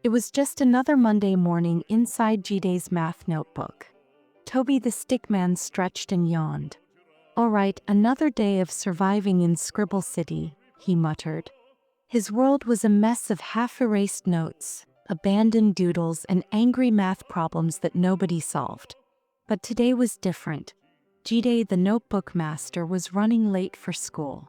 It was just another Monday morning inside G-Day's math notebook. Toby the stickman stretched and yawned. "All right, another day of surviving in Scribble City," he muttered. His world was a mess of half-erased notes, abandoned doodles, and angry math problems that nobody solved. But today was different. G-Day the notebook master was running late for school.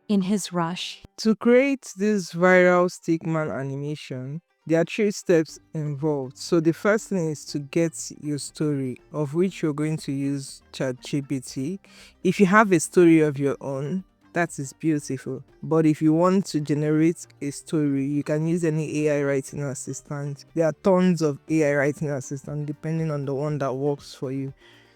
In his rush, To create this viral stickman animation, there are 3 steps involved. So the first thing is to get your story, of which you're going to use ChatGPT. If you have a story of your own, that is beautiful. But if you want to generate a story, you can use any AI writing assistant. There are tons of AI writing assistants depending on the one that works for you.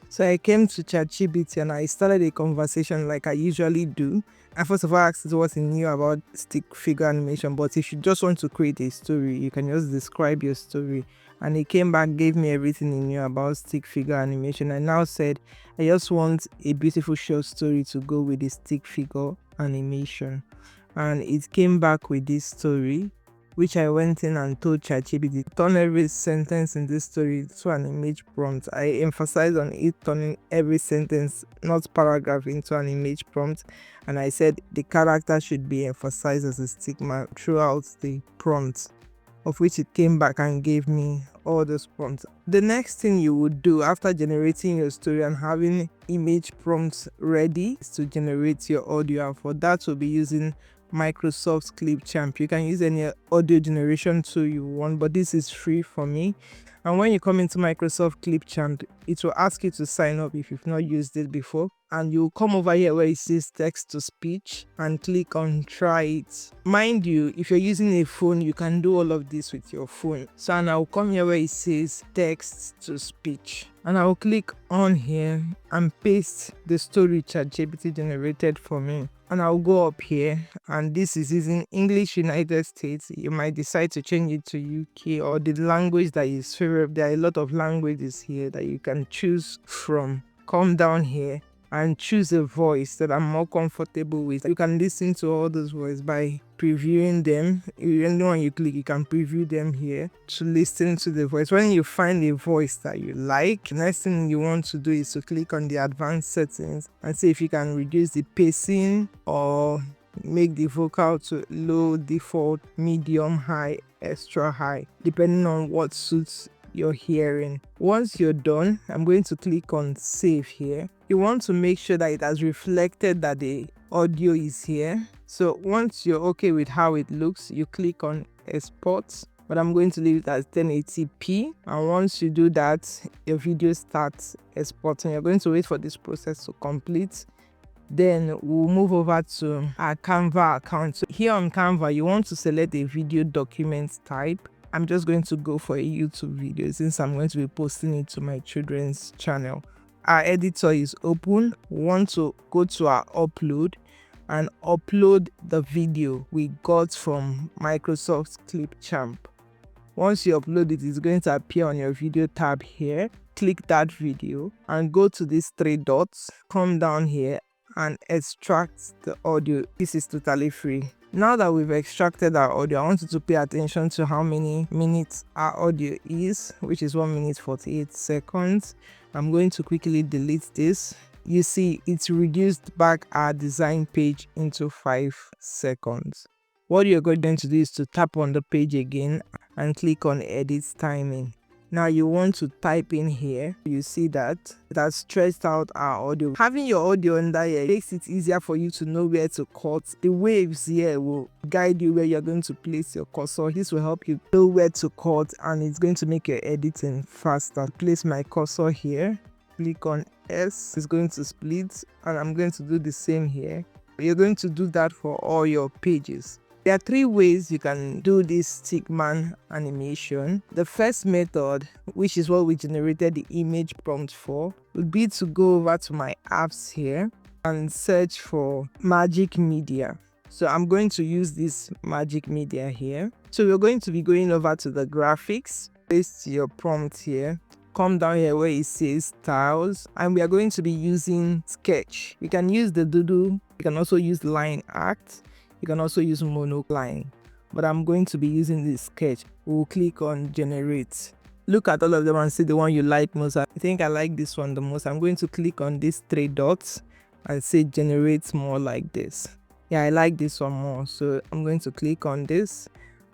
So I came to ChatGPT and I started a conversation like I usually do. I first of all asked it what he knew about stick figure animation, but if you just want to create a story, you can just describe your story. And he came back, gave me everything he knew about stick figure animation. I now said, I just want a beautiful short story to go with the stick figure animation. And it came back with this story, which I went in and told ChatGPT, turn every sentence in this story to an image prompt. I emphasized on it turning every sentence, not paragraph, into an image prompt. And I said the character should be emphasized as a stigma throughout the prompt, of which it came back and gave me all those prompts. The next thing you would do after generating your story and having image prompts ready is to generate your audio. And for that, we'll be using Microsoft Clipchamp. You can use any audio generation tool you want, but this is free for me. And when you come into Microsoft Clipchamp, it will ask you to sign up if you've not used it before. And you'll come over here where it says text to speech and click on try it. Mind you, if you're using a phone, you can do all of this with your phone. So now I'll come here where it says text to speech. And I'll click on here and paste the story ChatGPT generated for me. And I'll go up here, and this is using English United States. You might decide to change it to UK or the language that is favorite. There are a lot of languages here that you can choose from. Come down here and choose a voice that I'm more comfortable with. You can listen to all those voices by previewing them. When you click, you can preview them here to listen to the voice. When you find a voice that you like, the next thing you want to do is to click on the advanced settings and see if you can reduce the pacing or make the vocal to low, default, medium, high, extra high, depending on what suits your hearing. Once you're done, I'm going to click on save here. You want to make sure that it has reflected that the audio is here. So once you're okay with how it looks, you click on export, but I'm going to leave it as 1080p. And once you do that, your video starts exporting. You're going to wait for this process to complete. Then we'll move over to our Canva account. So here on Canva, you want to select a video document type. I'm just going to go for a YouTube video since I'm going to be posting it to my children's channel. Our editor is open. We want to go to our upload and upload the video we got from Microsoft Clipchamp. Once you upload it, it's going to appear on your video tab here. Click that video and go to these 3 dots. Come down here and extract the audio. This is totally free. Now that we've extracted our audio, I want you to pay attention to how many minutes our audio is, which is 1 minute 48 seconds. I'm going to quickly delete this. You see, it's reduced back our design page into 5 seconds. What you're going to do is to tap on the page again and click on edit timing. Now you want to type in here. You see that it has stretched out our audio. Having your audio under here makes it easier for you to know where to cut. The waves here will guide you where you're going to place your cursor. This will help you know where to cut, and it's going to make your editing faster. Place my cursor here. Click on S. It's going to split, and I'm going to do the same here. You're going to do that for all your pages. There are 3 ways you can do this stickman animation. The first method, which is what we generated the image prompt for, would be to go over to my apps here and search for Magic Media. So I'm going to use this Magic Media here. So we're going to be going over to the graphics, paste your prompt here. Come down here where it says styles, and we are going to be using sketch. You can use the doodle, you can also use line art. You can also use monoline. but I'm going to be using this sketch. We'll click on generate. Look at all of them and see the one you like most. I think I like this one the most. I'm going to click on these 3 dots and say generate more like this. Yeah, I like this one more, so I'm going to click on this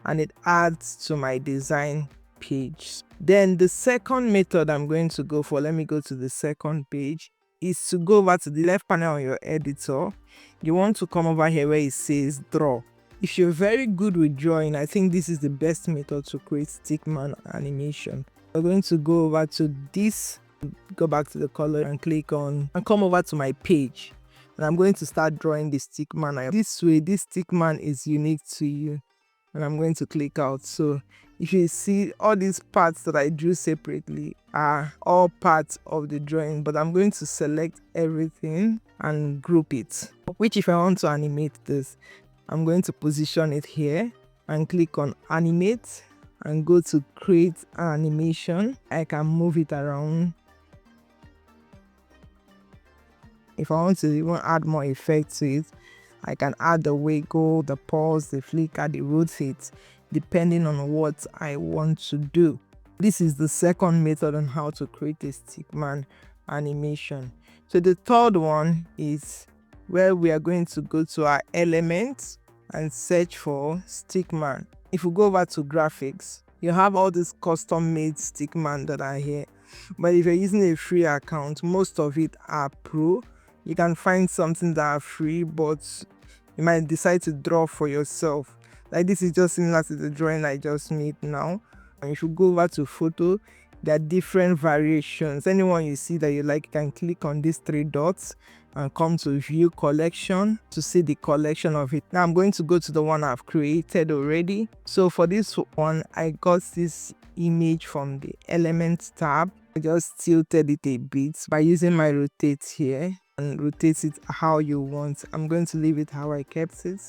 and it adds to my design page. Then the second method I'm going to go for, let me go to the second page, is to go over to the left panel on your editor. You want to come over here where it says draw. If you're very good with drawing, I think this is the best method to create stickman animation. We're going to go over to this, go back to the color and click on and come over to my page. And I'm going to start drawing the stickman. This way, this stickman is unique to you. And I'm going to click out. So if you see, all these parts that I drew separately are all parts of the drawing, but I'm going to select everything and group it. Which, if I want to animate this, I'm going to position it here and click on animate and go to create an animation. I can move it around. If I want to even add more effect to it, I can add the wiggle, the pause, the flicker, the rotate, depending on what I want to do. This is the second method on how to create a stickman animation. So the third one is where we are going to go to our elements and search for stickman. If we go over to graphics, you have all these custom made stickman that are here. But if you're using a free account, most of it are pro. You can find something that are free, but you might decide to draw for yourself. Like this is just similar to the drawing I just made now. And if you go over to photo, there are different variations. Anyone you see that you like, you can click on these 3 dots and come to view collection to see the collection of it. Now I'm going to go to the one I've created already. So for this one, I got this image from the elements tab. I just tilted it a bit by using my rotate here and rotate it how you want. I'm going to leave it how I kept it.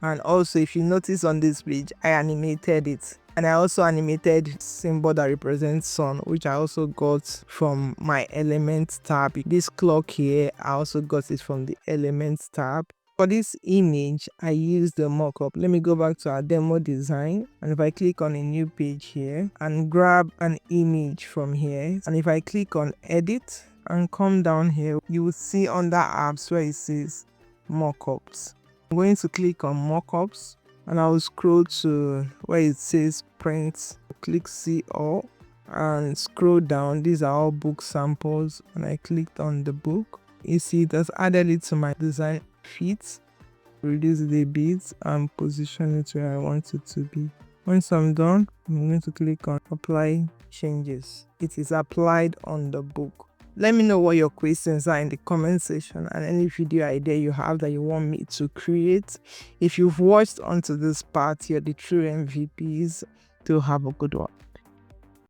And also, if you notice on this page, I animated it. And I also animated symbol that represents sun, which I also got from my elements tab. This clock here, I also got it from the elements tab. For this image, I used the mockup. Let me go back to our demo design. And if I click on a new page here and grab an image from here, and if I click on edit and come down here, you will see under apps where it says mockups. I'm going to click on mockups and I will scroll to where it says print. Click see all and scroll down. These are all book samples, and I clicked on the book. You see it has added it to my design feet. Reduce the bits and position it where I want it to be. Once I'm done, I'm going to click on apply changes. It is applied on the book. Let me know what your questions are in the comment section and any video idea you have that you want me to create. If you've watched onto this part, you're the true MVPs. Do have a good one.